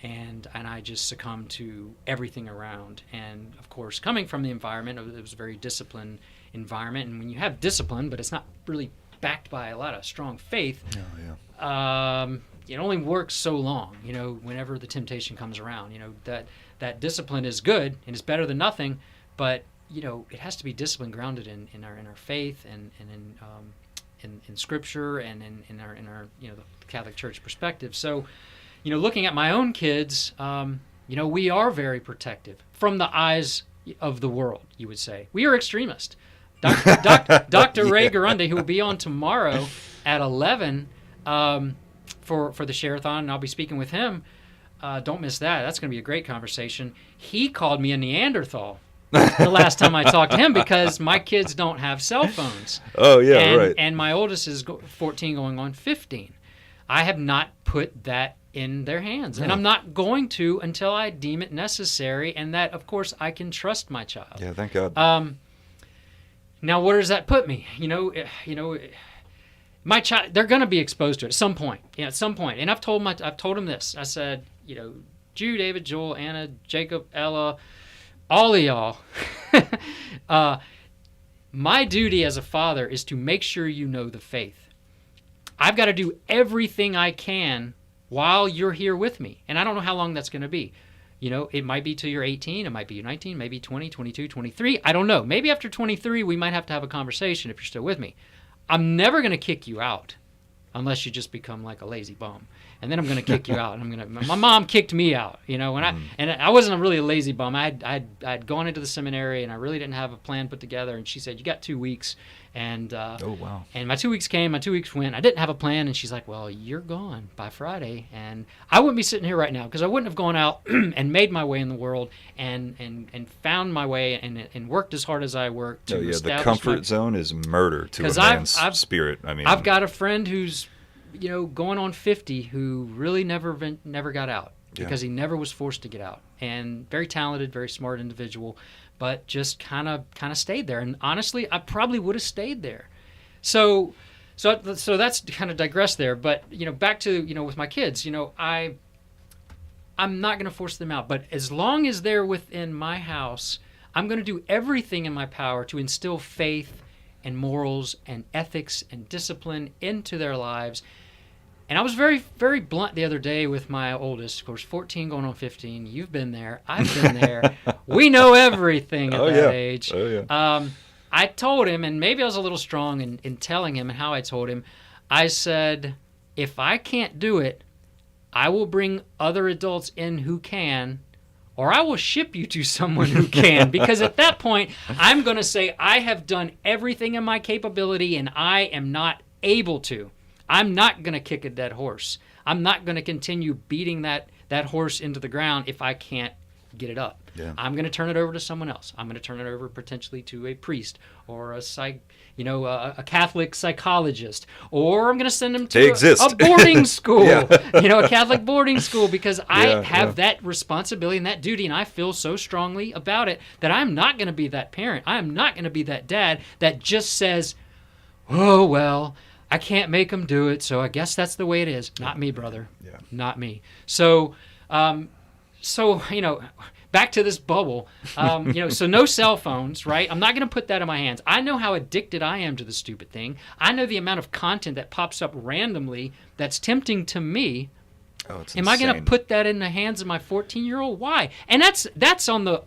And I just succumbed to everything around. And, of course, coming from the environment, it was a very disciplined environment. And when you have discipline, but it's not really backed by a lot of strong faith, it only works so long, whenever the temptation comes around. That discipline is good and it's better than nothing, but it has to be discipline grounded in our faith and in Scripture and in our the Catholic Church perspective. So, looking at my own kids, we are very protective from the eyes of the world. You would say we are extremist. Dr. Ray Garunde, who will be on tomorrow at 11 for the Share-A-Thon, and I'll be speaking with him. Don't miss that. That's going to be a great conversation. He called me a Neanderthal the last time I talked to him because my kids don't have cell phones. Oh, yeah, right. And my oldest is 14 going on 15. I have not put that in their hands. And I'm not going to until I deem it necessary, and that, of course, I can trust my child. Yeah, thank God. Now, where does that put me? My child, they're going to be exposed to it at some point. At some point. And I've told them this. I said, Jude, David, Joel, Anna, Jacob, Ella, all of y'all. My duty as a father is to make sure you know the faith. I've got to do everything I can while you're here with me. And I don't know how long that's going to be. It might be till you're 18, it might be 19, maybe 20, 22, 23. I don't know. Maybe after 23, we might have to have a conversation if you're still with me. I'm never going to kick you out unless you just become like a lazy bum. And then I'm going to kick you out. And my mom kicked me out, and I wasn't really a lazy bum. I'd gone into the seminary and I really didn't have a plan put together. And she said, "You got 2 weeks." And oh, wow. And my 2 weeks came, my 2 weeks went. I didn't have a plan, and she's like, "Well, you're gone by Friday." And I wouldn't be sitting here right now because I wouldn't have gone out and made my way in the world and found my way and worked as hard as I worked to establish the comfort zone is murder to a man's spirit. I've got a friend who's going on 50 who really never got out because he never was forced to get out, and very talented, very smart individual, but just kind of stayed there. And honestly, I probably would have stayed there. So that's kind of digress there. But back to with my kids, I'm not going to force them out. But as long as they're within my house, I'm going to do everything in my power to instill faith and morals and ethics and discipline into their lives. And I was very, very blunt the other day with my oldest, of course, 14 going on 15. You've been there. I've been there. We know everything at that age. Oh, yeah. I told him, and maybe I was a little strong in telling him and how I told him, I said, if I can't do it, I will bring other adults in who can, or I will ship you to someone who can. Because at that point, I'm going to say, I have done everything in my capability, and I am not able to. I'm not going to kick a dead horse. I'm not going to continue beating that horse into the ground if I can't get it up. Yeah. I'm going to turn it over to someone else. I'm going to turn it over potentially to a priest or a Catholic psychologist, or I'm going to send them to a boarding school, a Catholic boarding school, because I have that responsibility and that duty, and I feel so strongly about it that I'm not going to be that parent. I am not going to be that dad that just says, "Oh, well, I can't make them do it, so I guess that's the way it is." Not me, brother. Yeah. Not me. So, back to this bubble. So no cell phones, right? I'm not going to put that in my hands. I know how addicted I am to the stupid thing. I know the amount of content that pops up randomly that's tempting to me. Oh, it's Am insane. I going to put that in the hands of my 14-year-old? Why? And that's on the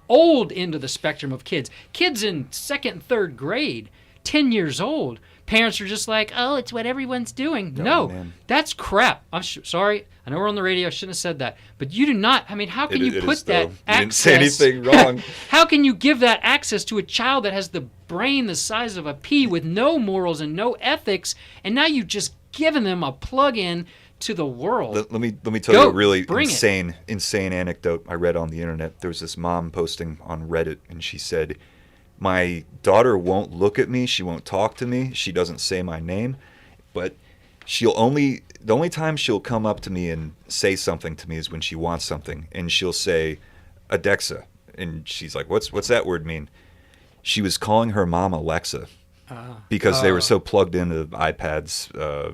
old end of the spectrum of kids. Kids in 2nd and 3rd grade, 10 years old. Parents are just like, "Oh, it's what everyone's doing." No, man. that's crap. I'm sorry. I know we're on the radio. I shouldn't have said that. But you do not. I mean, how can you put that access? You didn't say anything wrong. How can you give that access to a child that has the brain the size of a pea with no morals and no ethics, and now you've just given them a plug-in to the world? Let me tell you a really insane anecdote I read on the internet. There was this mom posting on Reddit, and she said, "My daughter won't look at me. She won't talk to me. She doesn't say my name, but the only time she'll come up to me and say something to me is when she wants something, and she'll say, 'Alexa,' and she's like, 'What's that word mean?' She was calling her mom Alexa because they were so plugged into iPad's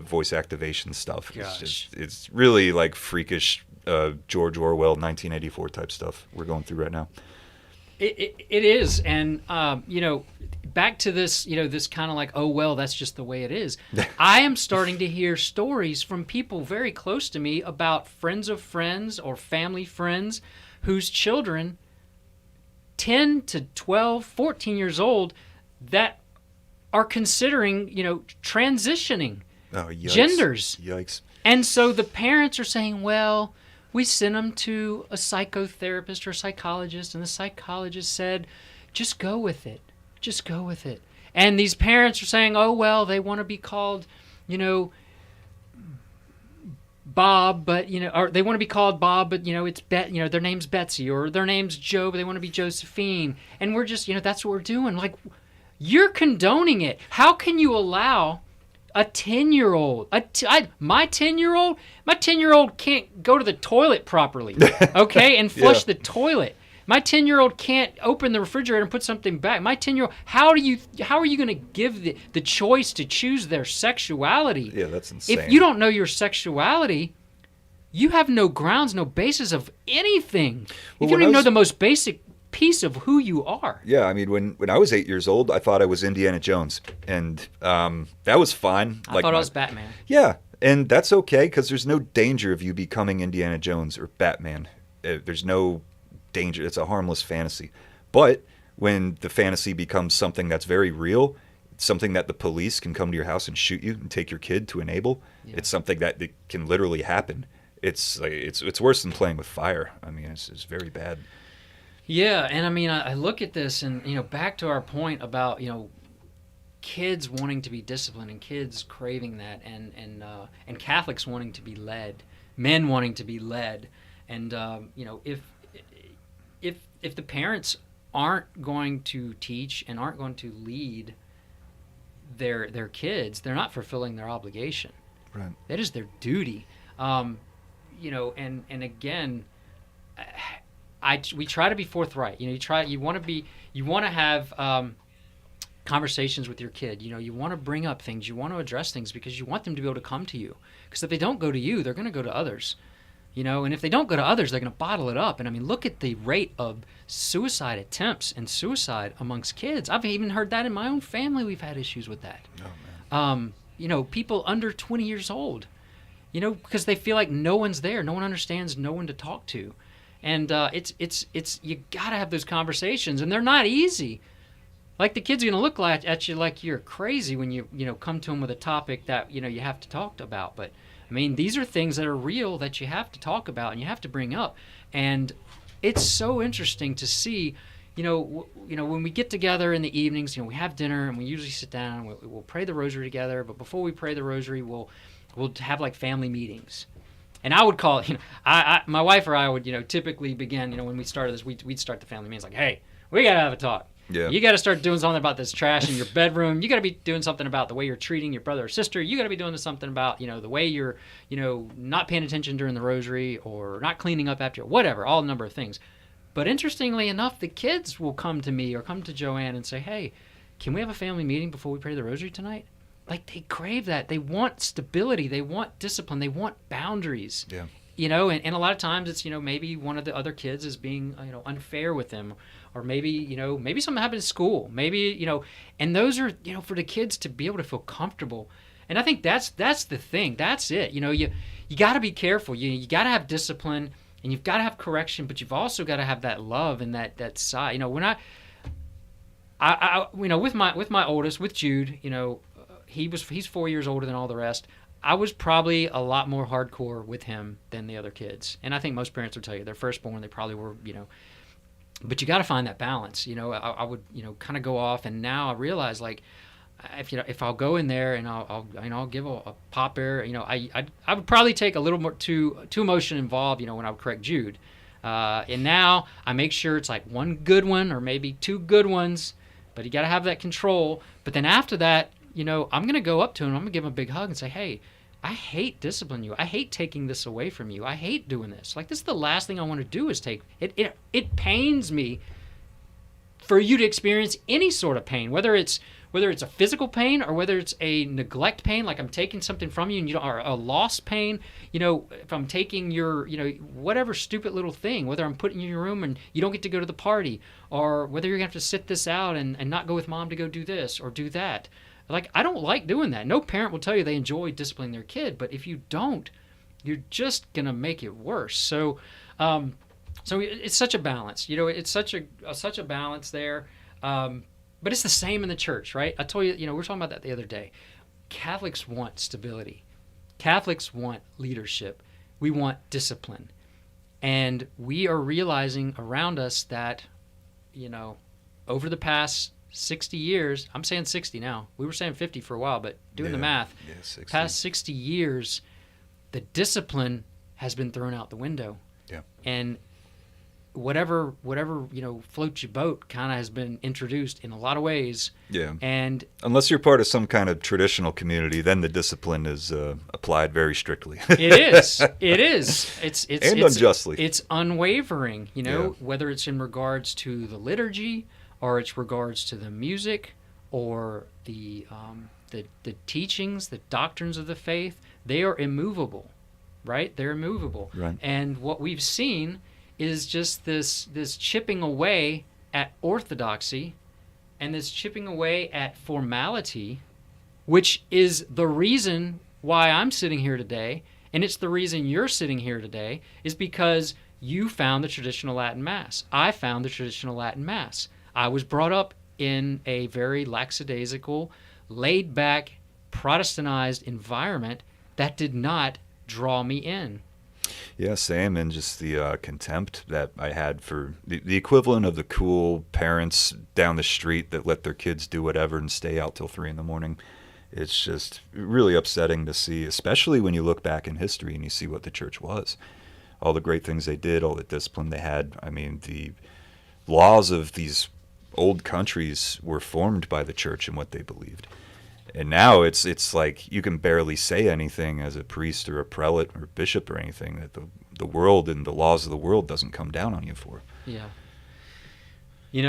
voice activation stuff. It's really like freakish George Orwell 1984 type stuff we're going through right now. It is, and back to this, this kind of like, oh well, that's just the way it is. I am starting to hear stories from people very close to me about friends of friends or family friends whose children, 10 to 12, 14 years old, that are considering, transitioning genders. Yikes. And so the parents are saying, well, we sent them to a psychotherapist or a psychologist, and the psychologist said, just go with it. Just go with it. And these parents are saying, oh, well, they want to be called, Bob, but, or they want to be called Bob, but, it's their name's Betsy, or their name's Joe, but they want to be Josephine. And we're just, that's what we're doing. Like, you're condoning it. How can you allow a 10-year-old, my 10-year-old can't go to the toilet properly, okay, and flush the toilet. My 10-year-old can't open the refrigerator and put something back. My 10-year-old, how are you going to give the choice to choose their sexuality? Yeah, that's insane. If you don't know your sexuality, you have no grounds, no basis of anything. Well, if you don't even know the most basic piece of who you are. Yeah, I mean, when I was 8 years old, I thought I was Indiana Jones, and that was fine. I thought I was Batman. Yeah, and that's okay, because there's no danger of you becoming Indiana Jones or Batman. There's no danger. It's a harmless fantasy. But when the fantasy becomes something that's very real, something that the police can come to your house and shoot you and take your kid to enable, it's something that can literally happen. It's worse than playing with fire. I mean, it's very bad. Yeah, and I mean, I look at this, and back to our point about kids wanting to be disciplined, and kids craving that, and Catholics wanting to be led, men wanting to be led, and if the parents aren't going to teach and aren't going to lead their kids, they're not fulfilling their obligation. Right. That is their duty. And again, we try to be forthright. You want to have conversations with your kid. You want to bring up things. You want to address things because you want them to be able to come to you. Because if they don't go to you, they're going to go to others. And if they don't go to others, they're going to bottle it up. And I mean, look at the rate of suicide attempts and suicide amongst kids. I've even heard that in my own family. We've had issues with that. Oh, man. People under 20 years old, because they feel like no one's there, no one understands, no one to talk to. And it's you got to have those conversations, and they're not easy. Like, the kid's going to look at you like you're crazy when you come to them with a topic that you have to talk about. But I mean, these are things that are real that you have to talk about and you have to bring up. And it's so interesting to see, when we get together in the evenings, we have dinner and we usually sit down and we'll pray the rosary together. But before we pray the rosary, we'll have like family meetings. And I would call it, my wife or I would, typically begin, when we started this, we'd start the family meetings like, hey, we got to have a talk. Yeah. You got to start doing something about this trash in your bedroom. You got to be doing something about the way you're treating your brother or sister. You got to be doing something about, the way you're, not paying attention during the rosary or not cleaning up after, whatever, all a number of things. But interestingly enough, the kids will come to me or come to Joanne and say, hey, can we have a family meeting before we pray the rosary tonight? Like, they crave that. They want stability. They want discipline. They want boundaries. Yeah. And a lot of times it's, maybe one of the other kids is being, unfair with them. Or maybe, maybe something happened at school. Maybe, and those are, for the kids to be able to feel comfortable. And I think that's the thing. That's it. You got to be careful. You got to have discipline, and you've got to have correction, but you've also got to have that love and that side. When I with my oldest, with Jude, he's 4 years older than all the rest. I was probably a lot more hardcore with him than the other kids. And I think most parents will tell you, their firstborn, they probably were, but you got to find that balance. I would, kind of go off, and now I realize, like, if I'll go in there and I'll give a pop air, I would probably take a little more too emotion involved, when I would correct Jude. And now I make sure it's like one good one or maybe two good ones, but you got to have that control. But then after that, I'm going to go up to him, I'm going to give him a big hug and say, hey, I hate disciplining you. I hate taking this away from you. I hate doing this. Like, this is the last thing I want to do is take it pains me for you to experience any sort of pain, whether it's whether it's a physical pain or whether it's a neglect pain, like I'm taking something from you and you don't, or a lost pain, if I'm taking your, whatever stupid little thing, whether I'm putting you in your room and you don't get to go to the party, or whether you're going to have to sit this out and not go with mom to go do this or do that. Like, I don't like doing that. No parent will tell you they enjoy disciplining their kid, but if you don't, you're just going to make it worse. So it's such a balance. It's such a balance there. But it's the same in the church, right? I told you, we were talking about that the other day. Catholics want stability. Catholics want leadership. We want discipline. And we are realizing around us that, over the past 60 years, I'm saying 60 now. We were saying 50 for a while, but doing the math, 60. past 60 years, the discipline has been thrown out the window. Yeah. And whatever floats your boat kind of has been introduced in a lot of ways. Yeah. And unless you're part of some kind of traditional community, then the discipline is applied very strictly. It is. It's unjustly. It's unwavering. Whether it's in regards to the liturgy, or it's regards to the music, or the teachings, the doctrines of the faith. They are immovable, right? They're immovable. Right. And what we've seen is just this chipping away at orthodoxy and this chipping away at formality, which is the reason why I'm sitting here today, and it's the reason you're sitting here today, is because you found the traditional Latin Mass. I found the traditional Latin Mass. I was brought up in a very lackadaisical, laid-back, Protestantized environment that did not draw me in. Yeah, same, and just the contempt that I had for the equivalent of the cool parents down the street that let their kids do whatever and stay out till 3 a.m. It's just really upsetting to see, especially when you look back in history and you see what the church was. All the great things they did, all the discipline they had. I mean, the laws of these old countries were formed by the church and what they believed. And now it's like you can barely say anything as a priest or a prelate or bishop or anything that the world and the laws of the world doesn't come down on you for. Yeah. They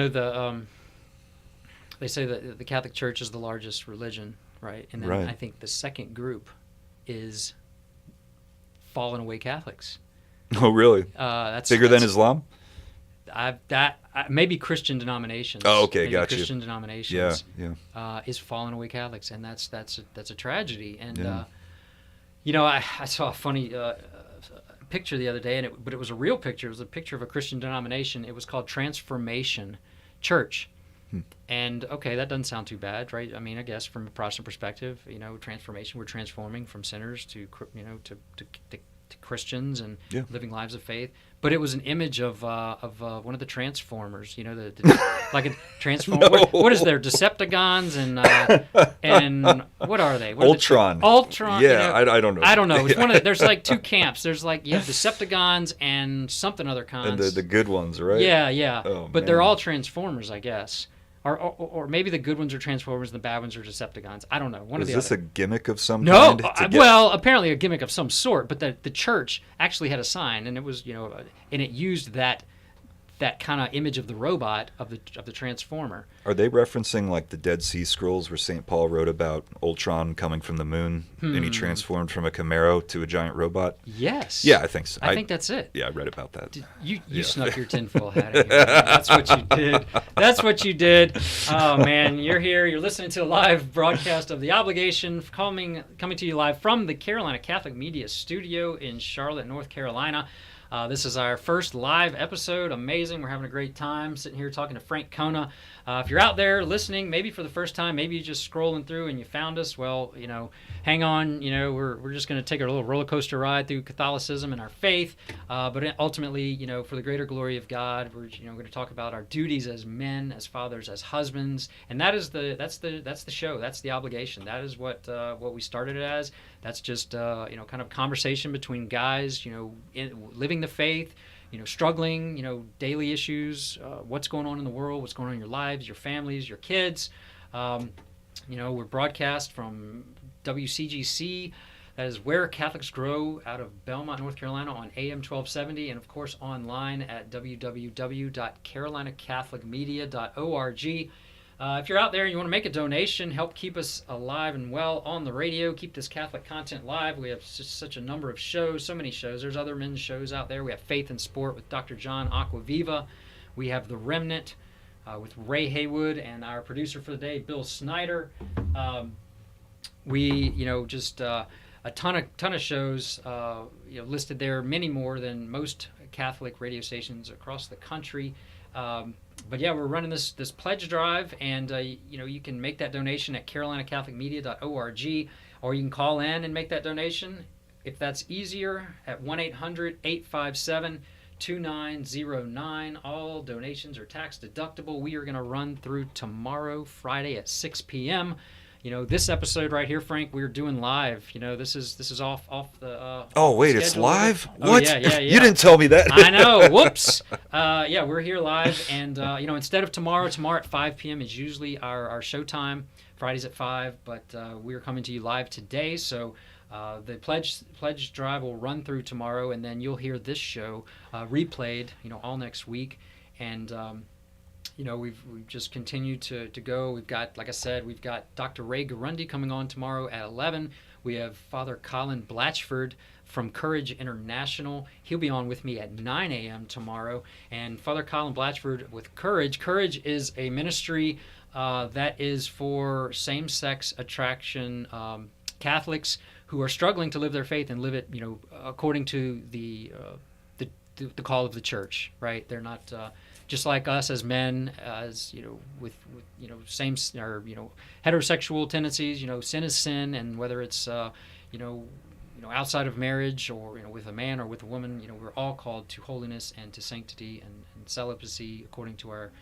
say that the Catholic Church is the largest religion, right? And then right. I think the second group is fallen away Catholics. Oh, really? That's bigger than Islam? Maybe Christian denominations. Oh, okay, maybe gotcha. Christian denominations. Yeah. Is fallen away Catholics, and that's a tragedy. And yeah. I saw a funny picture the other day, but it was a real picture. It was a picture of a Christian denomination. It was called Transformation Church. And okay, that doesn't sound too bad, right? I mean, I guess from a Protestant perspective, transformation. We're transforming from sinners to Christians and living lives of faith. But it was an image of one of the Transformers, like a Transformer. No. What is there? Decepticons and what are they? Ultron. Ultron. Yeah, I don't know. I don't know. It's one of there's like two camps. There's like you have Decepticons and something other cons. And the good ones, right? Yeah. Oh, but man. they're all Transformers, I guess. Or maybe the good ones are Transformers and the bad ones are Decepticons. I don't know. One Is or the this other. a gimmick of some No, kind? well, apparently a gimmick of some sort. But the church actually had a sign, and it was and it used that kind of image of the robot of the Transformer. Are they referencing like the Dead Sea Scrolls where St. Paul wrote about Ultron coming from the moon and he transformed from a Camaro to a giant robot? Yes. Yeah, I think so. I think that's it. Yeah, I read about that. You snuck your tinfoil hat in here. That's what you did. That's what you did. Oh, man, you're here. You're listening to a live broadcast of The Obligation coming to you live from the Carolina Catholic Media Studio in Charlotte, North Carolina. This is our first live episode. Amazing. We're having a great time sitting here talking to Frank Kona. If you're out there listening, maybe for the first time, maybe you're just scrolling through and you found us, well, hang on. We're just going to take a little roller coaster ride through Catholicism and our faith. But ultimately, for the greater glory of God, we're going to talk about our duties as men, as fathers, as husbands, and that's the show. That's the obligation. That is what we started it as. That's just kind of conversation between guys, living the faith, struggling, daily issues, what's going on in the world, what's going on in your lives, your families, your kids. We're broadcast from WCGC. That is Where Catholics Grow out of Belmont, North Carolina on AM 1270, and of course online at www.carolinacatholicmedia.org. If you're out there and you want to make a donation, help keep us alive and well on the radio, keep this Catholic content live. We have just such a number of shows, so many shows. There's other men's shows out there. We have Faith and Sport with Dr. John Aquaviva. We have The Remnant with Ray Haywood and our producer for the day, Bill Snyder. Just a ton of shows listed there, many more than most Catholic radio stations across the country. But yeah, we're running this pledge drive, and you can make that donation at carolinacatholicmedia.org, or you can call in and make that donation if that's easier at 1-800-857-2909. All donations are tax deductible. We are going to run through tomorrow, Friday at 6 p.m. This episode right here, Frank, we're doing live. This is off the. Oh wait, schedule. it's live? Oh, What? Yeah. You didn't tell me that. I know. Whoops. We're here live, and instead of tomorrow at 5 p.m. is usually our show time. Fridays at 5, but we are coming to you live today. So the pledge drive will run through tomorrow, and then you'll hear this show replayed, all next week, and. We've just continued to go. We've got, like I said, we've got Dr. Ray Garundi coming on tomorrow at 11. We have Father Colin Blatchford from Courage International. He'll be on with me at 9 a.m. tomorrow. And Father Colin Blatchford with Courage. Courage is a ministry that is for same-sex attraction Catholics who are struggling to live their faith and live it, according to the call of the church, right? They're not... just like us as men, with same or heterosexual tendencies, sin is sin, and whether it's outside of marriage or with a man or with a woman, we're all called to holiness and to sanctity and celibacy according to our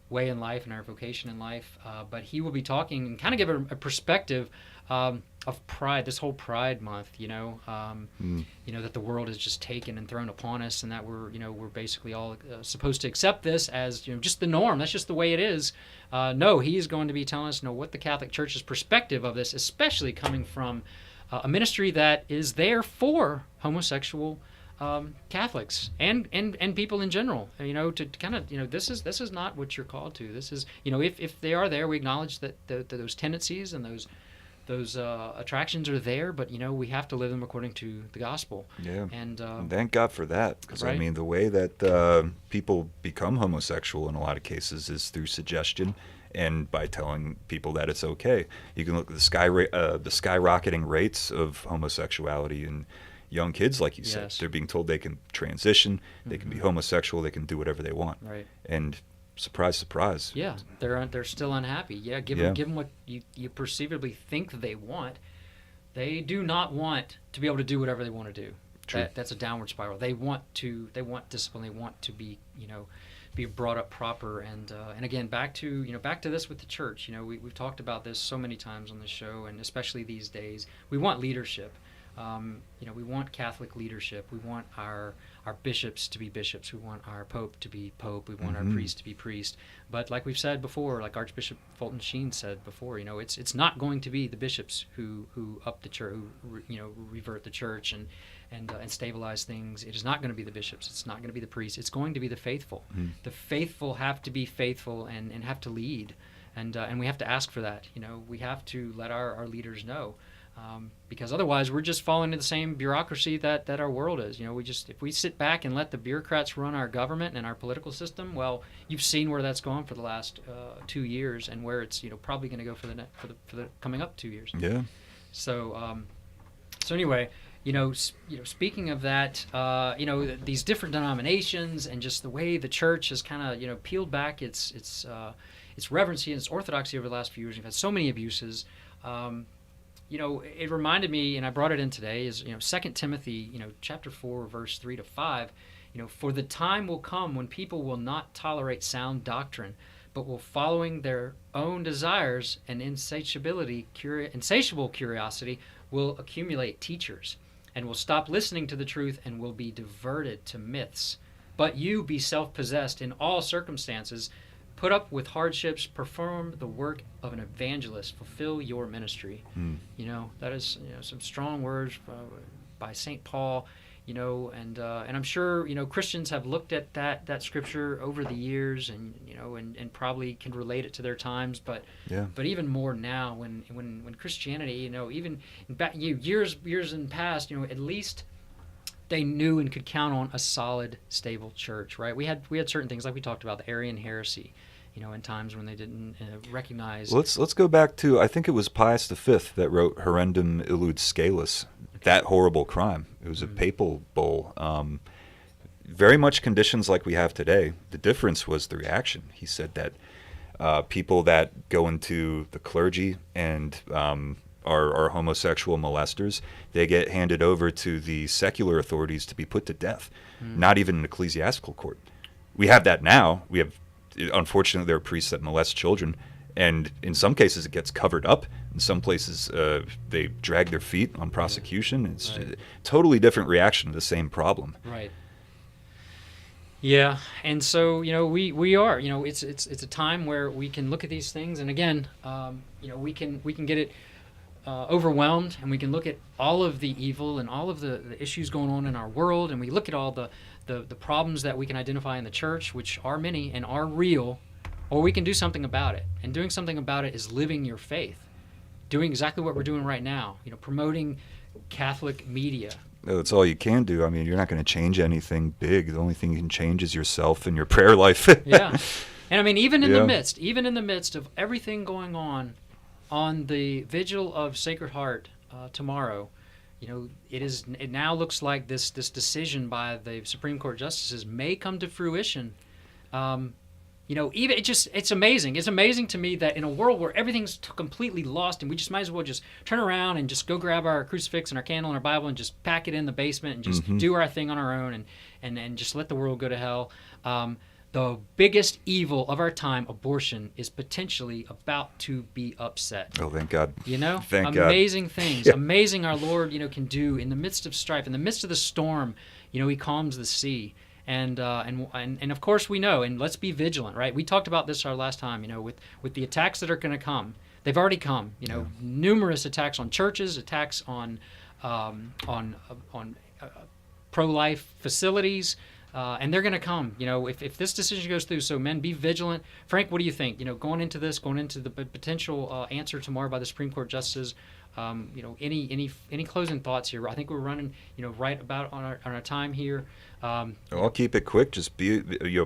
way in life and our vocation in life. But he will be talking and kind of give a perspective of pride, this whole Pride Month, that the world has just taken and thrown upon us, and that we're basically all supposed to accept this as just the norm. That's just the way it is. No, he's going to be telling us what the Catholic Church's perspective of this, especially coming from a ministry that is there for homosexual Catholics and people in general. To kind of this is not what you're called to. This is if they are there, we acknowledge that those tendencies and those attractions are there, but we have to live them according to the gospel. Yeah, and thank God for that, because right? I mean the way that people become homosexual in a lot of cases is through suggestion and by telling people that it's okay. You can look at the skyrocketing rates of homosexuality in young kids, like you said. Yes. They're being told they can transition, they can be homosexual, they can do whatever they want. Right. And surprise, surprise. Yeah, they're still unhappy. Yeah, give them what you perceivably think they want. They do not want to be able to do whatever they want to do. True. That's a downward spiral. They want discipline. They want to be be brought up proper. And again, back to this with the church. We've talked about this so many times on the show, and especially these days, we want leadership. We want Catholic leadership. We want our bishops to be bishops. We want our pope to be pope. We want our priest to be priest. But like we've said before, like Archbishop Fulton Sheen said before, it's not going to be the bishops who up the church, who revert the church and stabilize things. It is not going to be the bishops. It's not going to be the priests. It's going to be the faithful. The faithful have to be faithful and have to lead, and we have to ask for that. We have to let our leaders know. Because otherwise we're just falling into the same bureaucracy that our world is. If we sit back and let the bureaucrats run our government and our political system, well, you've seen where that's gone for the last 2 years, and where it's probably going to go for the coming up 2 years. Yeah. So anyway, speaking of that, these different denominations and just the way the church has kind of peeled back its reverency and its orthodoxy over the last few years. We've had so many abuses. It reminded me, and I brought it in today, is 2 Timothy, chapter 4, verse 3 to 5. For the time will come when people will not tolerate sound doctrine, but will, following their own desires and insatiable curiosity, will accumulate teachers, and will stop listening to the truth and will be diverted to myths. But you be self-possessed in all circumstances, put up with hardships, perform the work of an evangelist, fulfill your ministry. That is some strong words by St. Paul. and I'm sure Christians have looked at that scripture over the years, and probably can relate it to their times, but even more now when Christianity, even back years in the past, at least they knew and could count on a solid, stable church, right? We had certain things like we talked about, the Arian heresy, in times when they didn't recognize. Let's go back to, I think it was Pius V that wrote Horrendum Illud Scalis, that horrible crime. It was a papal bull. Very much conditions like we have today. The difference was the reaction. He said that people that go into the clergy and are homosexual molesters, they get handed over to the secular authorities to be put to death, not even an ecclesiastical court. We have that now. We have, unfortunately, there are priests that molest children, and in some cases it gets covered up. In some places they drag their feet on prosecution. It's a totally different reaction to the same problem. Right. Yeah, and so we are it's a time where we can look at these things, and again we can get it overwhelmed, and we can look at all of the evil and all of the issues going on in our world, and we look at all the problems that we can identify in the church, which are many and are real, or we can do something about it. And doing something about it is living your faith, doing exactly what we're doing right now, promoting Catholic media. No, that's all you can do. I mean, you're not going to change anything big. The only thing you can change is yourself and your prayer life. Yeah. And I mean, even in the midst of everything going on the vigil of Sacred Heart tomorrow, it now looks like this decision by the Supreme Court justices may come to fruition. It's amazing. It's amazing to me that in a world where everything's completely lost, and we just might as well just turn around and just go grab our crucifix and our candle and our Bible and just pack it in the basement and just do our thing on our own and just let the world go to hell. The biggest evil of our time, abortion, is potentially about to be upset. Oh, thank God. Thank amazing God. Things. Yeah. Amazing our Lord, can do in the midst of strife, in the midst of the storm. He calms the sea. And of course we know, and let's be vigilant, right? We talked about this our last time, with the attacks that are going to come. They've already come, numerous attacks on churches, attacks on pro-life facilities, and they're going to come, if this decision goes through. So men, be vigilant. Frank, what do you think? Going into the potential answer tomorrow by the Supreme Court justices, any closing thoughts here? I think we're running, right about on our time here. I'll keep it quick. Just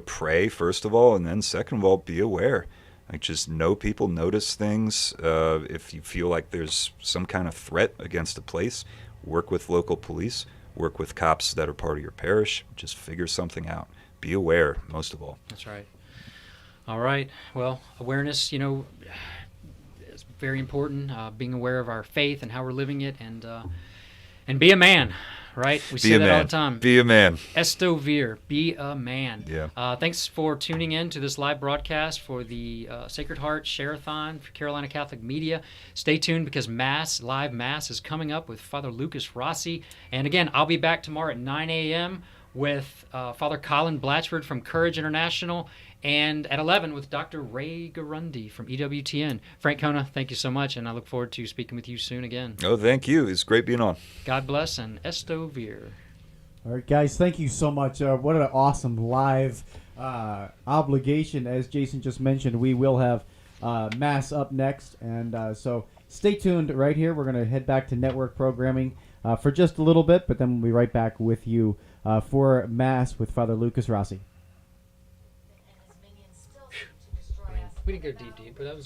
pray first of all, and then second of all, be aware. Like, just know people notice things. If you feel like there's some kind of threat against a place, work with local police, work with cops that are part of your parish. Just figure something out. Be aware, most of all. That's right. All right. Well, awareness, is very important. Being aware of our faith and how we're living it, and be a man. Right? We say that all the time. Be a man. Esto vir. Be a man. Yeah. Thanks for tuning in to this live broadcast for the Sacred Heart Share-A-Thon for Carolina Catholic Media. Stay tuned because live Mass is coming up with Father Lucas Rossi. And again, I'll be back tomorrow at 9 a.m. with Father Colin Blatchford from Courage International, and at 11 with Dr. Ray Garundi from EWTN. Frank Kona, thank you so much, and I look forward to speaking with you soon again. Oh, thank you. It's great being on. God bless, and Esto vir. All right, guys, thank you so much. What an awesome live obligation. As Jason just mentioned, we will have Mass up next, and so stay tuned right here. We're going to head back to network programming for just a little bit, but then we'll be right back with you for Mass with Father Lucas Rossi. We didn't go deep, but that was